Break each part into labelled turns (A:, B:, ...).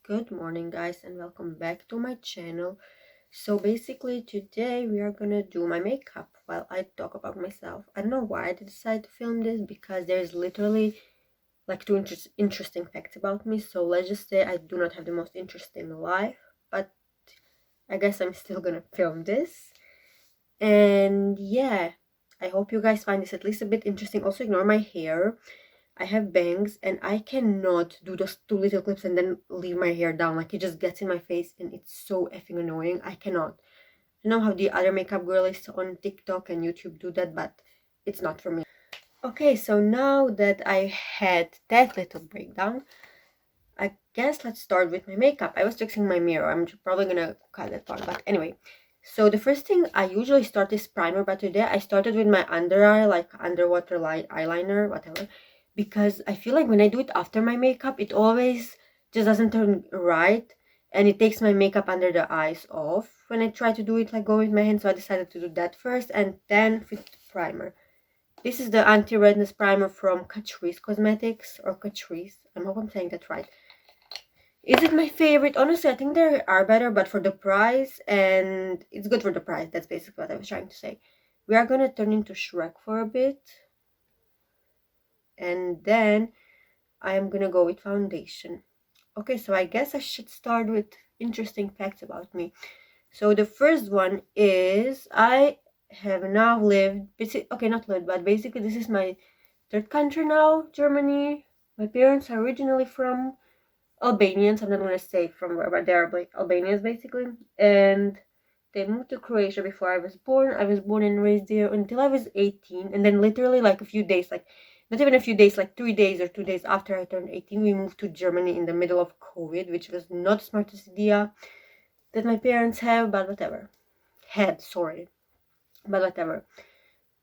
A: Good morning, guys, and welcome back to my channel. So basically today we are gonna do my makeup while I talk about myself. I don't know why I decided to film this, because there's literally like two interesting facts about me. So let's just say I do not have the most interesting life, but I guess I'm still gonna film this. And yeah, I hope you guys find this at least a bit interesting. Also ignore my hair. I have bangs and I cannot do those two little clips and then leave my hair down. Like, it just gets in my face and it's so effing annoying. I cannot. I know how the other makeup girlies on TikTok and YouTube do that, but it's not for me. Okay, so now that I had that little breakdown, I guess let's start with my makeup. I was fixing my mirror. I'm probably gonna cut that part, but anyway. So the first thing I usually start is primer, but today I started with my under eye, like underwater light eyeliner, whatever, because I feel like when I do it after my makeup, it always just doesn't turn right, and it takes my makeup under the eyes off when I try to do it like go with my hand. So I decided to do that first and then with primer. This is the anti-redness primer from Catrice Cosmetics, or Catrice. I hope I'm saying that right. Is it my favorite? Honestly, I think there are better, but for the price, and it's good for the price. That's basically what I was trying to say. We are gonna turn into Shrek for a bit, and then I am gonna go with foundation. Okay, so I guess I should start with interesting facts about me. So the first one is I have now lived, okay, not lived, but basically this is my third country now, Germany. My parents are originally from Albanians. I'm not going to say from where, but they're like Albanians basically. And they moved to Croatia before I was born. I was born and raised there until I was 18. And then literally like a few days, like not even a few days, like 3 days or 2 days after I turned 18, we moved to Germany in the middle of COVID, which was not the smartest idea that my parents have, but whatever. Sorry. But whatever.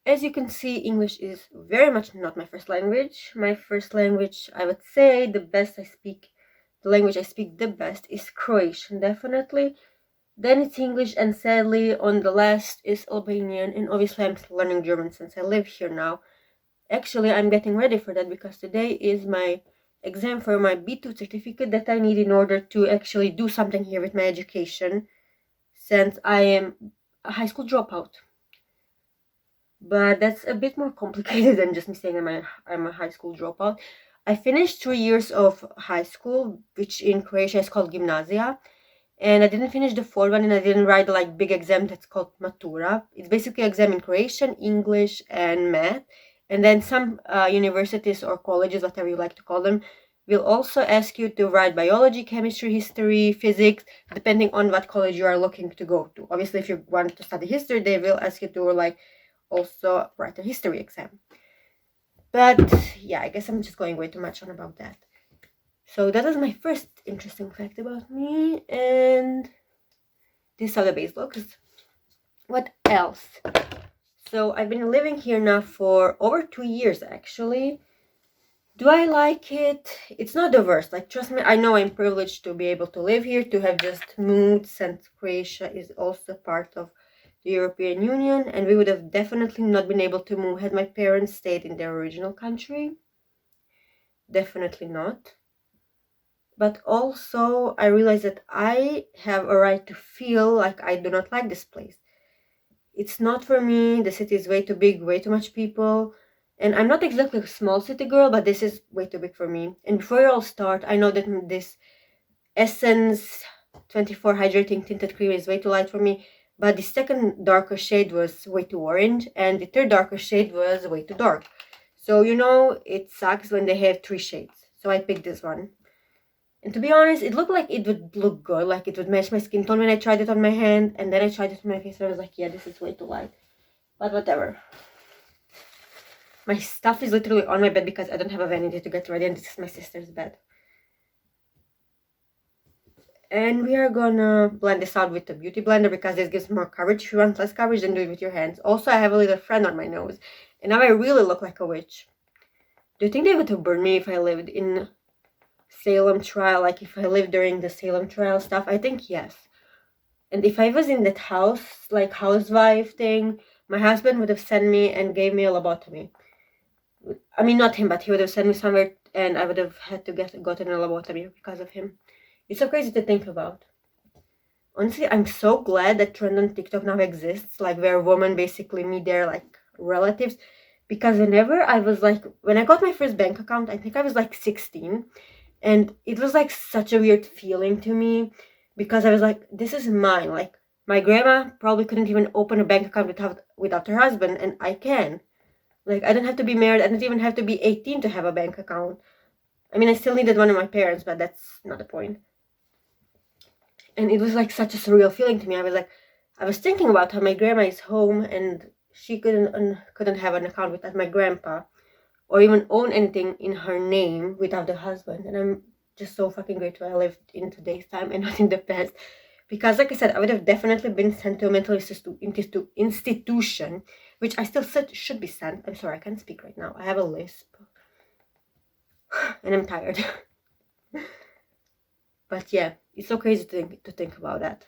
A: As you can see, English is very much not my first language. My first language, I would say, the language I speak the best is Croatian, definitely. Then it's English, and sadly, on the last is Albanian, and obviously I'm still learning German since I live here now. Actually, I'm getting ready for that because today is my exam for my B2 certificate that I need in order to actually do something here with my education, since I am a high school dropout. But that's a bit more complicated than just me saying I'm a high school dropout. I finished 3 years of high school, which in Croatia is called gimnazia, and I didn't finish the fourth one, and I didn't write the like big exam that's called matura. It's basically an exam in Croatian, English, and math. And then some universities or colleges, whatever you like to call them, will also ask you to write biology, chemistry, history, physics, depending on what college you are looking to go to. Obviously, if you want to study history, they will ask you to like also write a history exam. But yeah, I guess I'm just going way too much on about that. So that is my first interesting fact about me, and this is how the base looks. What else? So I've been living here now for over 2 years actually. Do I like it? It's not the worst. Like, trust me, I know I'm privileged to be able to live here, to have just moved, since Croatia is also part of the European Union, and we would have definitely not been able to move had my parents stayed in their original country. Definitely not. But also I realize that I have a right to feel like I do not like this place. It's not for me. The city is way too big, way too much people, and I'm not exactly a small city girl, but this is way too big for me. And before you all start, I know that this Essence 24 hydrating tinted cream is way too light for me, but the second darker shade was way too orange, and the third darker shade was way too dark. So, you know, it sucks when they have 3 shades. So I picked this one. And to be honest, it looked like it would look good, like it would match my skin tone when I tried it on my hand, and then I tried it on my face and I was like, yeah, this is way too light. But whatever. My stuff is literally on my bed because I don't have a vanity to get ready, and this is my sister's bed. And we are gonna blend this out with the beauty blender because this gives more coverage. If you want less coverage, then do it with your hands. Also, I have a little friend on my nose, and now I really look like a witch. Do you think they would have burned me if I lived in Salem trial, like if I lived during the Salem trial stuff? I think yes. And if I was in that house, like housewife thing, my husband would have sent me and gave me a lobotomy. I mean, not him, but he would have sent me somewhere, and I would have had to gotten a lobotomy because of him. It's so crazy to think about. Honestly, I'm so glad that trend on TikTok now exists, like where women basically meet their like relatives. Because whenever I was like, when I got my first bank account, I think I was like 16, and it was like such a weird feeling to me because I was like, this is mine. Like my grandma probably couldn't even open a bank account without her husband, and I can. Like I don't have to be married. I don't even have to be 18 to have a bank account. I mean, I still needed one of my parents, but that's not the point. And it was like such a surreal feeling to me. I was thinking about how my grandma is home and she couldn't have an account without my grandpa, or even own anything in her name without the husband. And I'm just so fucking grateful I lived in today's time and not in the past. Because like I said, I would have definitely been sent to a mental institution, which I still said should be sent. I'm sorry, I can't speak right now. I have a lisp. And I'm tired. But yeah, it's so crazy to think about that.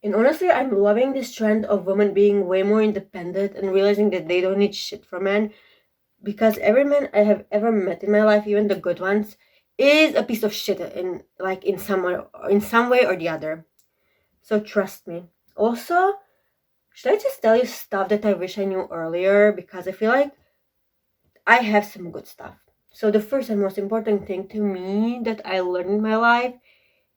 A: And honestly, I'm loving this trend of women being way more independent and realizing that they don't need shit from men. Because every man I have ever met in my life, even the good ones, is a piece of shit in some way or the other. So trust me. Also, should I just tell you stuff that I wish I knew earlier? Because I feel like I have some good stuff. So the first and most important thing to me that I learned in my life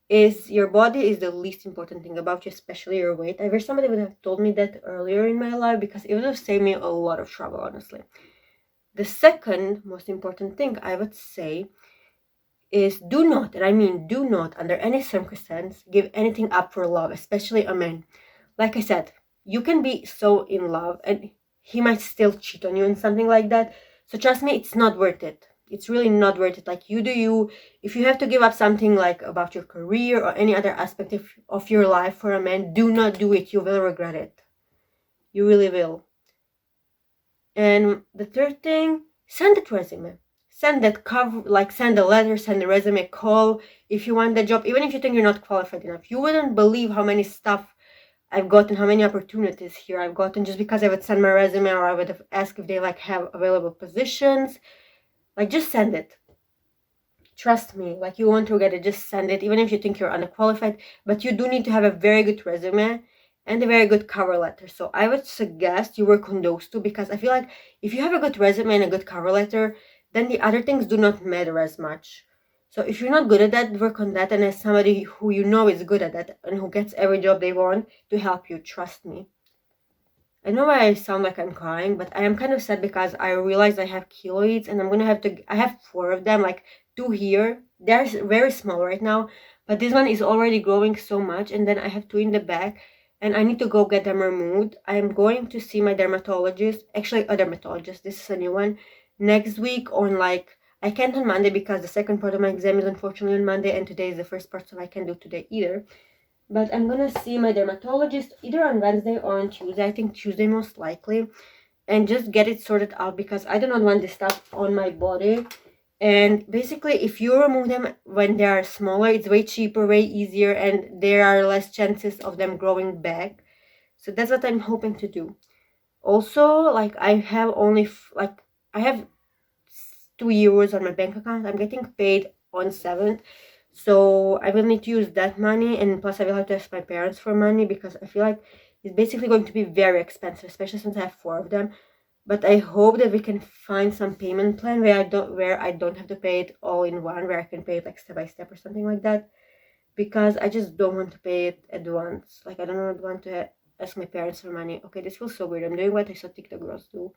A: is your body is the least important thing about you, especially your weight. I wish somebody would have told me that earlier in my life because it would have saved me a lot of trouble, honestly. The second most important thing I would say is do not, and I mean do not, under any circumstance, give anything up for love, especially a man. Like I said, you can be so in love and he might still cheat on you and something like that. So trust me, it's not worth it. It's really not worth it. Like you do you. If you have to give up something like about your career or any other aspect of your life for a man, do not do it. You will regret it. You really will. And the third thing, send that resume. Send that cover, like send a letter, send a resume, call if you want the job, even if you think you're not qualified enough. You wouldn't believe how many stuff I've gotten, how many opportunities here I've gotten just because I would send my resume or I would have asked if they like have available positions. Like just send it. Trust me, like you won't regret it, just send it, even if you think you're unqualified. But you do need to have a very good resume and a very good cover letter. So I would suggest you work on those two because I feel like if you have a good resume and a good cover letter, then the other things do not matter as much. So if you're not good at that, work on that and as somebody who you know is good at that and who gets every job they want to help you, trust me. I know I sound like I'm crying, but I am kind of sad because I realized I have keloids and I have 4 of them, like 2 here. They're very small right now, but this one is already growing so much, and then I have 2 in the back, and I need to go get them removed. I am going to see my dermatologist, actually a dermatologist, this is a new one, next week on I can't on Monday because the second part of my exam is unfortunately on Monday, and today is the first part, so I can't do today either. But I'm gonna see my dermatologist either on Wednesday or on Tuesday. I think Tuesday most likely. And just get it sorted out because I do not want this stuff on my body. And basically, if you remove them when they are smaller, it's way cheaper, way easier, and there are less chances of them growing back. So that's what I'm hoping to do. Also, I have I have €2 on my bank account. I'm getting paid on 7th. So I will need to use that money, and plus I will have to ask my parents for money because I feel like it's basically going to be very expensive, especially since I have 4 of them. But I hope that we can find some payment plan where I don't have to pay it all in one, where I can pay it like step by step or something like that. Because I just don't want to pay it at once. Like I don't want to ask my parents for money. Okay, this feels so weird. I'm doing what I saw TikTok girls do.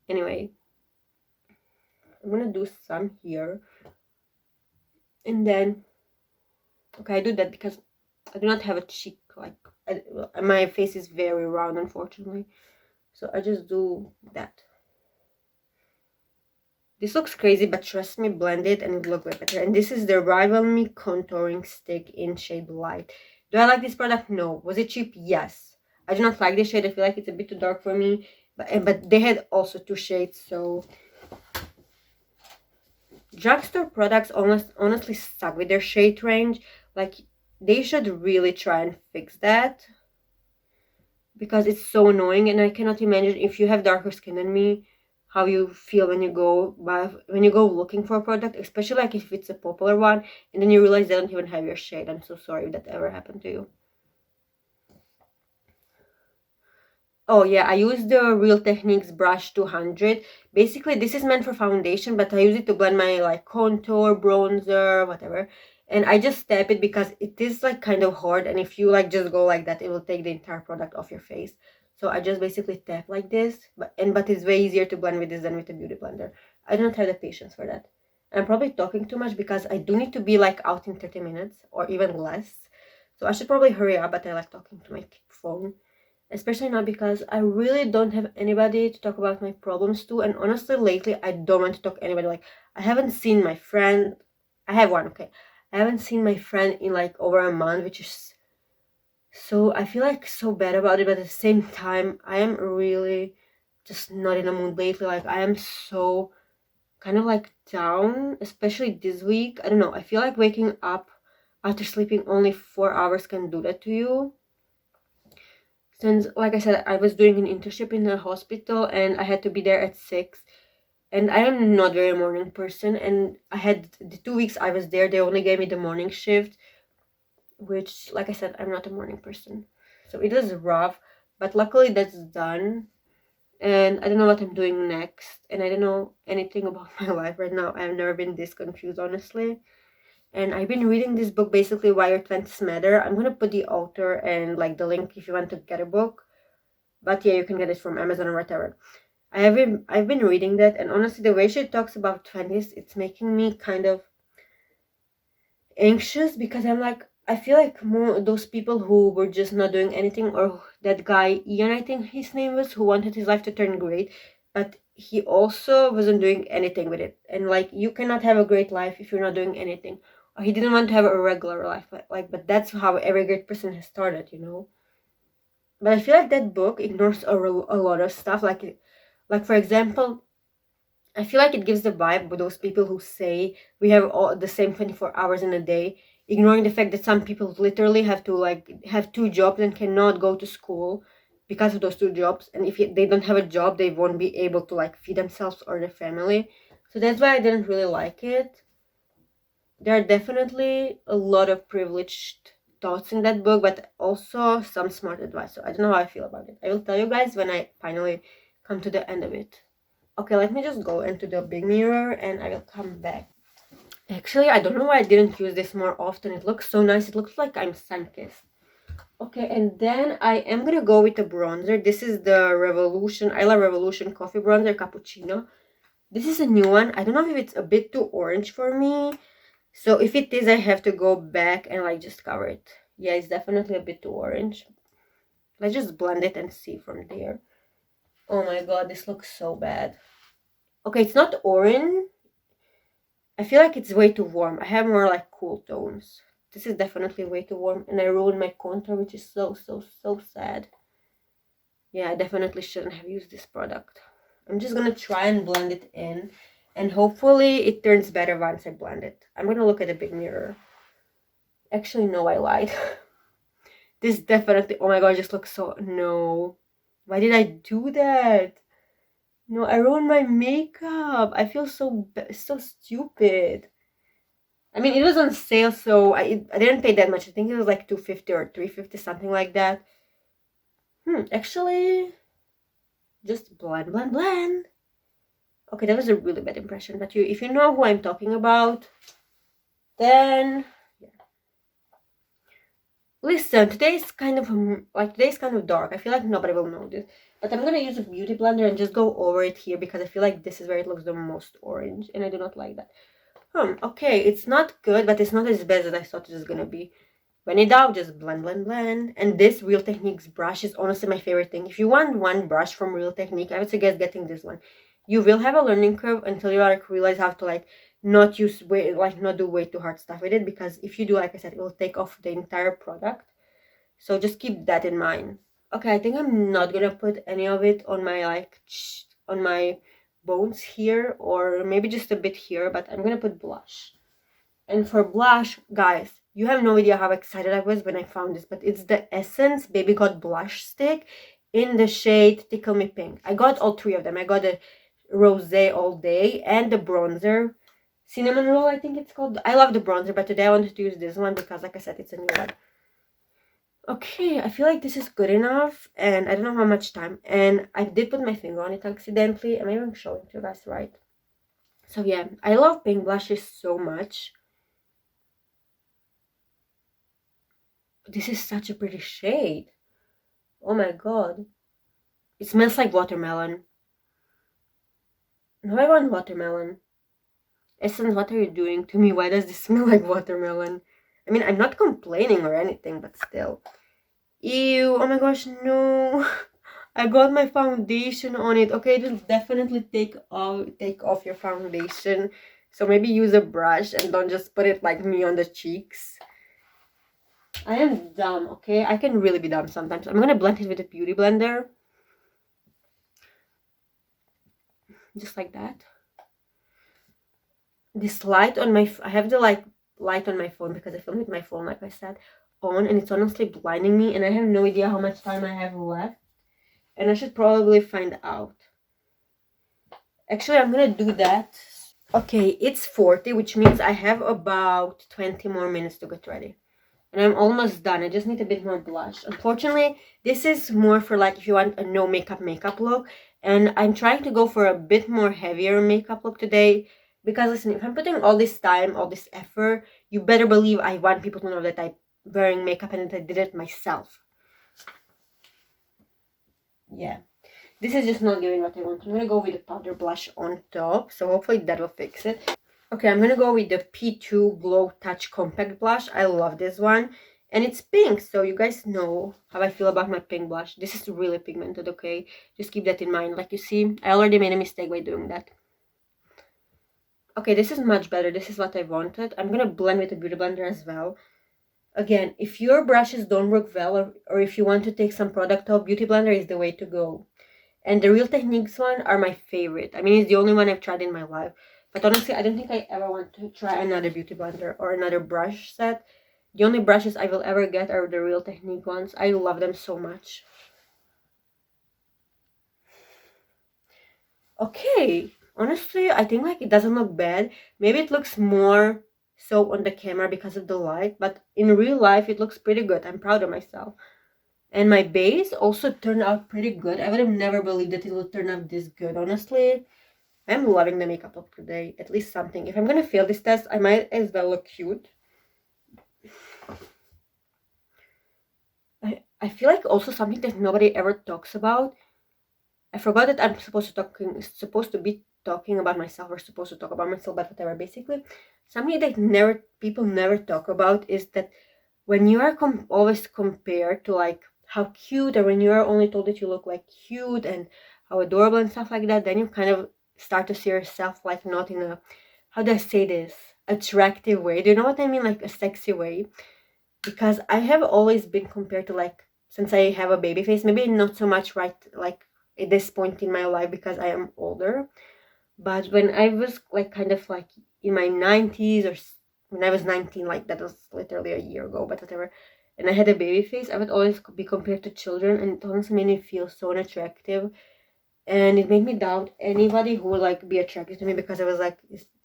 A: Anyway, I'm gonna do some here. And then, okay, I do that because I do not have a cheek, my face is very round, unfortunately. So I just do that. This looks crazy, but trust me, blend it and it will look way better. And this is the Rival Me Contouring Stick in shade Light. Do I like this product? No. Was it cheap? Yes. I do not like this shade. I feel like it's a bit too dark for me. But they had also 2 shades, so... Drugstore products honestly suck with their shade range. Like, they should really try and fix that. Because it's so annoying, and I cannot imagine if you have darker skin than me, how you feel when you go looking for a product, especially like if it's a popular one and then you realize they don't even have your shade. I'm so sorry if that ever happened to you. Oh yeah, I use the Real Techniques brush 200. Basically, this is meant for foundation, but I use it to blend my like contour, bronzer, whatever. And I just tap it because it is like kind of hard, and if you like just go like that, it will take the entire product off your face. So I just basically tap like this, but it's way easier to blend with this than with a beauty blender. I don't have the patience for that. I'm probably talking too much because I do need to be like out in 30 minutes or even less. So I should probably hurry up, but I like talking to my phone. Especially now because I really don't have anybody to talk about my problems to, and honestly lately I don't want to talk to anybody. Like, I haven't seen my friend. I have one, okay. I haven't seen my friend in like over a month, which is so, I feel like so bad about it, but at the same time I am really just not in a mood lately. Like, I am so kind of like down, especially this week. I don't know, I feel like waking up after sleeping only 4 hours can do that to you. Since, like I said, I was doing an internship in a hospital and I had to be there at 6, and I am not very morning person, and I had the 2 weeks I was there, they only gave me the morning shift, which, like I said, I'm not a morning person, so it was rough, but luckily that's done. And I don't know what I'm doing next, and I don't know anything about my life right now. I've never been this confused, honestly. And I've been reading this book, basically Why Your 20s Matter. I'm gonna put the author and like the link if you want to get a book. But yeah, you can get it from Amazon or whatever. I've been reading that, and honestly, the way she talks about 20s, it's making me kind of anxious because I'm like, I feel like more those people who were just not doing anything, or that guy Ian, I think his name was, who wanted his life to turn great, but he also wasn't doing anything with it. And like, you cannot have a great life if you're not doing anything. Or he didn't want to have a regular life, but that's how every great person has started, you know. But I feel like that book ignores a lot of stuff. Like for example, I feel like it gives the vibe with those people who say we have all the same 24 hours in a day, ignoring the fact that some people literally have to like have 2 jobs and cannot go to school because of those 2 jobs. And if they don't have a job, they won't be able to like feed themselves or their family. So that's why I didn't really like it. There are definitely a lot of privileged thoughts in that book, but also some smart advice. So I don't know how I feel about it. I will tell you guys when I finally come to the end of it. Okay, let me just go into the big mirror and I will come back. Actually, I don't know why I didn't use this more often. It looks so nice. It looks like I'm sun-kissed. Okay, and then I am gonna go with a bronzer. This is the Isla Revolution Coffee Bronzer Cappuccino. This is a new one. I don't know if it's a bit too orange for me. So if it is, I have to go back and like just cover it. Yeah, it's definitely a bit too orange. Let's just blend it and see from there. Oh my god, this looks so bad. Okay, it's not orange. I feel like it's way too warm. I have more like cool tones. This is definitely way too warm, and I ruined my contour, which is so sad. Yeah, I definitely shouldn't have used this product. I'm just gonna try and blend it in, and hopefully it turns better once I blend it. I'm gonna look at the big mirror. Actually, no, I lied. This definitely, oh my god, just looks so, no. Why did I do that? No, I ruined my makeup. I feel so stupid. I mean, it was on sale, so I didn't pay that much. I think it was like $250 or $350, something like that. Actually, just blend. Okay, that was a really bad impression, but if you know who I'm talking about, then yeah. Listen, today's kind of dark. I feel like nobody will know this, but I'm gonna use a beauty blender and just go over it here because I feel like this is where it looks the most orange, and I do not like that. Okay, it's not good, but it's not as bad as I thought it was gonna be. When in doubt, just blend. And this Real Techniques brush is honestly my favorite thing. If you want one brush from Real Technique, I would suggest getting this one. You will have a learning curve until you like realize how to like not do way too hard stuff with it, because if you do, like I said, it will take off the entire product. So just keep that in mind. Okay, I think I'm not gonna put any of it on my on my bones here, or maybe just a bit here, but I'm gonna put blush. And for blush, guys, you have no idea how excited I was when I found this, but it's the Essence Baby Got Blush Stick in the shade Tickle Me Pink. I got all 3 of them. I got a Rosé All Day, and the bronzer, Cinnamon Roll, I think it's called. I love the bronzer, but today I wanted to use this one because, like I said, it's a new one. Okay, I feel like this is good enough, and I don't know how much time. And I did put my finger on it accidentally, and maybe I'm showing to you guys right. So yeah, I love pink blushes so much. This is such a pretty shade. Oh my god. It smells like watermelon. No, I want watermelon. Essence, what are you doing to me? Why does this smell like watermelon? I mean, I'm not complaining or anything, but still. Ew, oh my gosh, no. I got my foundation on it. Okay, just definitely take off your foundation. So maybe use a brush and don't just put it like me on the cheeks. I am dumb, okay? I can really be dumb sometimes. I'm gonna blend it with a beauty blender. Just like that. This light on my... I have the light on my phone because I filmed with my phone, like I said, on. And it's honestly blinding me. And I have no idea how much time I have left. And I should probably find out. Actually, I'm gonna do that. Okay, it's 40, which means I have about 20 more minutes to get ready. And I'm almost done. I just need a bit more blush. Unfortunately, this is more for like if you want a no makeup look. And I'm trying to go for a bit more heavier makeup look today. Because listen, if I'm putting all this time, all this effort, you better believe I want people to know that I'm wearing makeup and that I did it myself. Yeah. This is just not giving what I want. I'm gonna go with the powder blush on top. So hopefully that will fix it. Okay, I'm gonna go with the P2 Glow Touch Compact Blush. I love this one. And it's pink, so you guys know how I feel about my pink blush. This is really pigmented, okay? Just keep that in mind. Like you see, I already made a mistake by doing that. Okay, this is much better. This is what I wanted. I'm gonna blend with a beauty blender as well. Again, if your brushes don't work well, or if you want to take some product off, beauty blender is the way to go. And the Real Techniques one are my favorite. I mean, it's the only one I've tried in my life. But honestly, I don't think I ever want to try another beauty blender or another brush set. The only brushes I will ever get are the Real Technique ones. I love them so much. Okay, honestly, I think like it doesn't look bad. Maybe it looks more so on the camera because of the light, but in real life it looks pretty good. I'm proud of myself. And my base also turned out pretty good. I would have never believed that it would turn out this good, honestly. I'm loving the makeup look today. At least something. If I'm gonna fail this test, I might as well look cute. I feel like also something that nobody ever talks about. I forgot that I'm supposed to be talking about myself, or supposed to talk about myself, but whatever. Basically, something that people never talk about is that when you are always compared to like how cute, or when you are only told that you look like cute and how adorable and stuff like that, then you kind of start to see yourself like not in a, how do I say this, attractive way. Do you know what I mean? Like a sexy way. Because I have always been compared to like, since I have a baby face, maybe not so much right like at this point in my life because I am older. But when I was like kind of like in my 90s, or when I was 19, like that was literally a year ago, but whatever, and I had a baby face, I would always be compared to children, and it honestly made me feel so unattractive. And it made me doubt anybody who would like be attracted to me, because I was like,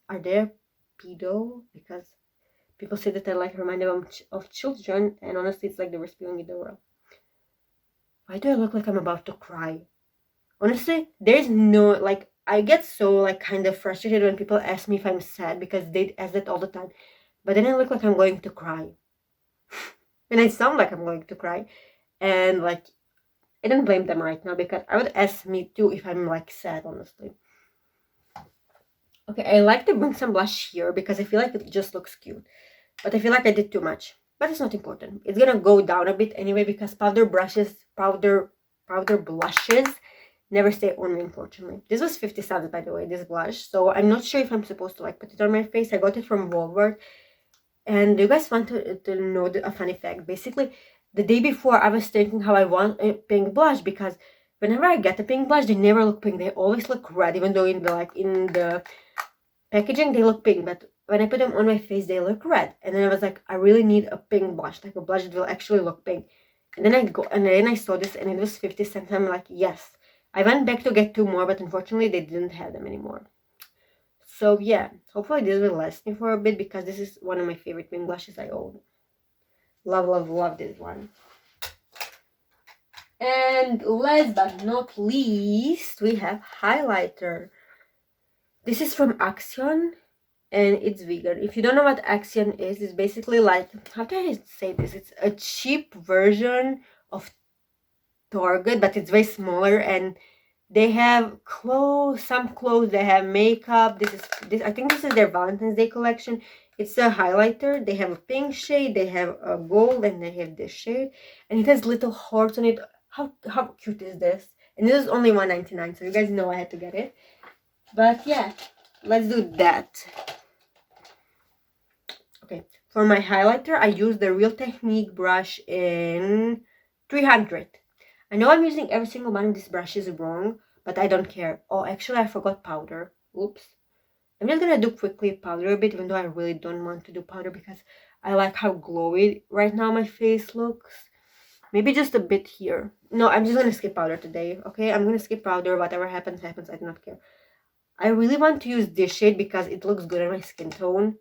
A: are they a pedo? Because people say that I like remind them of children, and honestly, it's like the worst feeling in the world. Why do I look like I'm about to cry? Honestly, there's no, like, I get so, like, kind of frustrated when people ask me if I'm sad, because they ask that all the time. But then I look like I'm going to cry. And I sound like I'm going to cry. And, like, I don't blame them right now, because I would ask me too if I'm, like, sad, honestly. Okay, I like to bring some blush here, because I feel like it just looks cute. But I feel like I did too much. But it's not important. It's gonna go down a bit anyway, because powder blushes never stay on me, unfortunately. This was 50 cents, by the way, this blush. So I'm not sure if I'm supposed to like put it on my face. I got it from Walmart. And do you guys want to know a funny fact? Basically, the day before, I was thinking how I want a pink blush, because whenever I get a pink blush, they never look pink. They always look red, even though in the packaging they look pink. But when I put them on my face, they look red. And then I was like, I really need a pink blush, like a blush that will actually look pink. And then I saw this, and it was 50 cents. I'm like, yes, I went back to get 2 more, but unfortunately they didn't have them anymore. So yeah, hopefully this will last me for a bit because this is one of my favorite wing blushes I own. Love, love, love this one. And last but not least, we have highlighter. This is from Axion and it's vegan. If you don't know what Axion is, it's basically like, how do I say this? It's a cheap version of Target, but it's way smaller, and they have clothes, some clothes, they have makeup. This I think this is their Valentine's Day collection. It's a highlighter. They have a pink shade, they have a gold, and they have this shade, and it has little hearts on it. How cute is this? And this is only $1.99, so you guys know I had to get it. But yeah, let's do that. Okay, for my highlighter, I use the Real Technique brush in 300. I know I'm using every single one of these brushes wrong, but I don't care. Oh, actually, I forgot powder. Oops. I'm just gonna do quickly powder a bit, even though I really don't want to do powder because I like how glowy right now my face looks. Maybe just a bit here. No, I'm just gonna skip powder today, okay? I'm gonna skip powder. Whatever happens, happens. I do not care. I really want to use this shade because it looks good on my skin tone.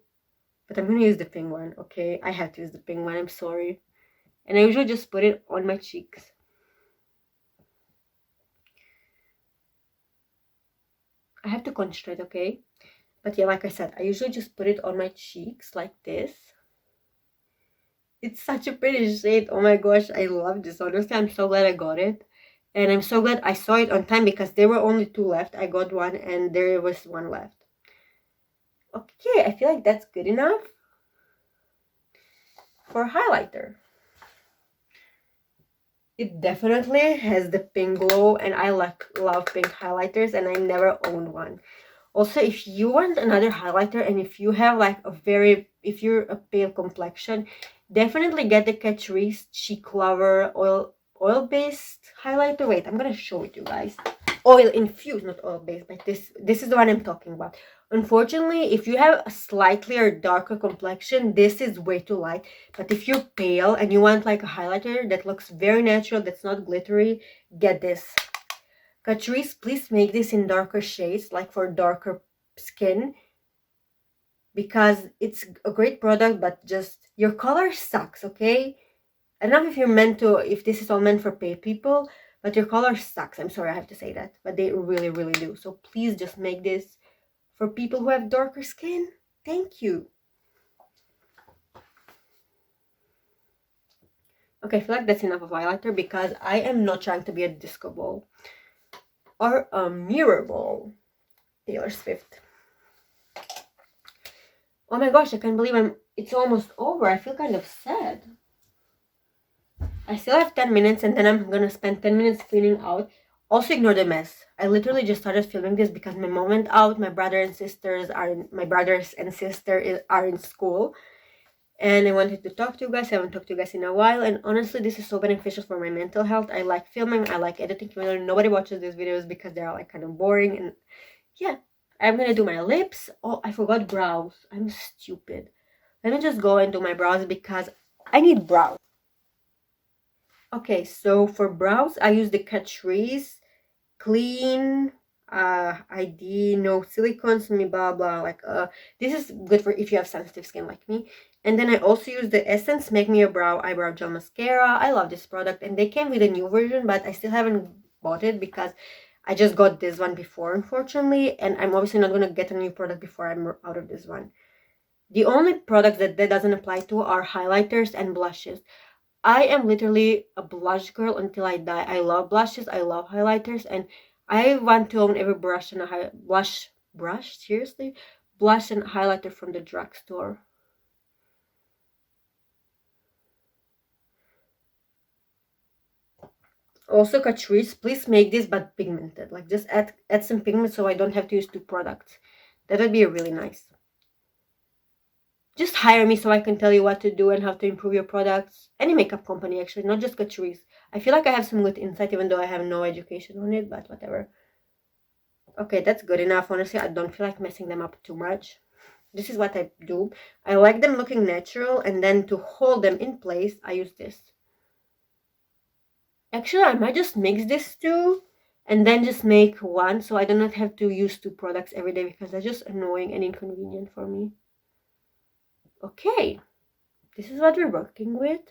A: But I'm gonna use the pink one, okay? I had to use the pink one, I'm sorry. And I usually just put it on my cheeks. I have to concentrate, okay? But yeah, like I said, I usually just put it on my cheeks like this. It's such a pretty shade. Oh my gosh, I love this. Honestly, I'm so glad I got it. And I'm so glad I saw it on time because there were only 2 left. I got one and there was 1 left. Okay, I feel like that's good enough for highlighter. It definitely has the pink glow, and I love pink highlighters, and I never owned one. Also, if you want another highlighter, and if you have like if you're a pale complexion, definitely get the Catrice Cheek Lover oil-based highlighter. Wait, I'm gonna show it to you guys. Oil infused, not oil-based, but this is the one I'm talking about. Unfortunately, if you have a slightly or darker complexion, this is way too light. But if you're pale and you want like a highlighter that looks very natural, that's not glittery, get this. Catrice, please make this in darker shades, like for darker skin, because it's a great product, but just your color sucks, okay? I don't know if this is all meant for pale people, but your color sucks. I'm sorry I have to say that, but they really, really do. So please just make this for people who have darker skin. Thank you. Okay, I feel like that's enough of highlighter because I am not trying to be a disco ball or a mirror ball. Taylor Swift. Oh my gosh, I can't believe it's almost over. I feel kind of sad. I still have 10 minutes and then I'm gonna spend 10 minutes cleaning out. Also ignore the mess. I literally just started filming this because my mom went out, my brothers and sister are in school. And I wanted to talk to you guys. I haven't talked to you guys in a while. And honestly, this is so beneficial for my mental health. I like filming, I like editing. Nobody watches these videos because they're like kind of boring. And yeah, I'm gonna do my lips. Oh, I forgot brows. I'm stupid. Let me just go and do my brows because I need brows. Okay, so for brows, I use the Catrice Clean ID, no silicones, me blah blah. Like this is good for if you have sensitive skin like me. And then I also use the Essence Make Me a Brow Eyebrow Gel Mascara. I love this product, and they came with a new version, but I still haven't bought it because I just got this one before, unfortunately, and I'm obviously not gonna get a new product before I'm out of this one. The only products that doesn't apply to are highlighters and blushes. I am literally a blush girl until I die. I love blushes, I love highlighters, and I want to own every brush and a blush and highlighter from the drugstore. Also, Catrice, please make this but pigmented. Like just add some pigment so I don't have to use 2 products. That would be really nice. Just hire me so I can tell you what to do and how to improve your products. Any makeup company, actually, not just Catrice. I feel like I have some good insight even though I have no education on it, but whatever. Okay, that's good enough. Honestly, I don't feel like messing them up too much. This is what I do. I like them looking natural, and then to hold them in place, I use this. Actually, I might just mix this too and then just make one, so I do not have to use 2 products every day because that's just annoying and inconvenient for me. Okay, this is what we're working with.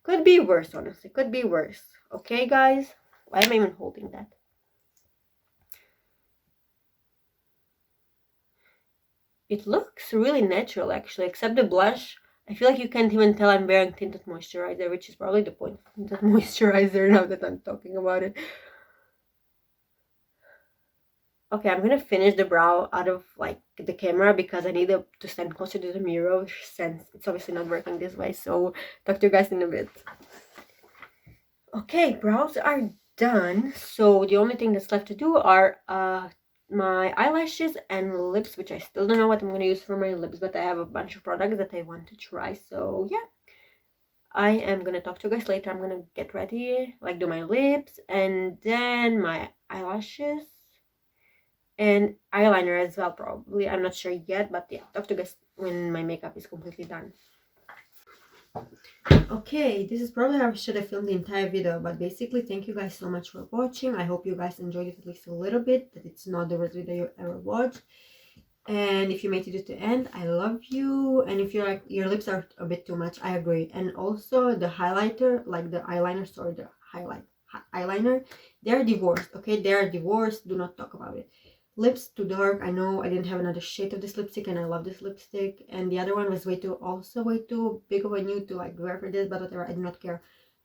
A: Could be worse, honestly. Could be worse. Okay, guys? Why am I even holding that? It looks really natural, actually, except the blush. I feel like you can't even tell I'm wearing tinted moisturizer, which is probably the point of tinted moisturizer now that I'm talking about it. Okay, I'm gonna finish the brow out of like the camera because I need to stand closer to the mirror since it's obviously not working this way. So talk to you guys in a bit. Okay, brows are done. So the only thing that's left to do are my eyelashes and lips, which I still don't know what I'm gonna use for my lips, but I have a bunch of products that I want to try. So yeah, I am gonna talk to you guys later. I'm gonna get ready, like do my lips and then my eyelashes and eyeliner as well, probably. I'm not sure yet, but yeah, talk to you guys when my makeup is completely done. Okay, this is probably how I should have filmed the entire video, but basically thank you guys so much for watching. I hope you guys enjoyed it at least a little bit, that it's not the worst video you ever watched. And if you made it to the end, I love you. And if you're like your lips are a bit too much, I agree. And also the highlighter, like the eyeliner, sorry, the eyeliner, they're divorced. Okay, they're divorced. Do not talk about it. Lips too dark. I know I didn't have another shade of this lipstick and I love this lipstick, and the other one was way too big of a nude to like wear for this, but whatever, I do not care.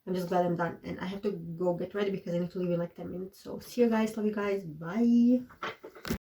A: I'm just glad I'm done, and I have to go get ready because I need to leave in like 10 minutes. So see you guys, love you guys, bye.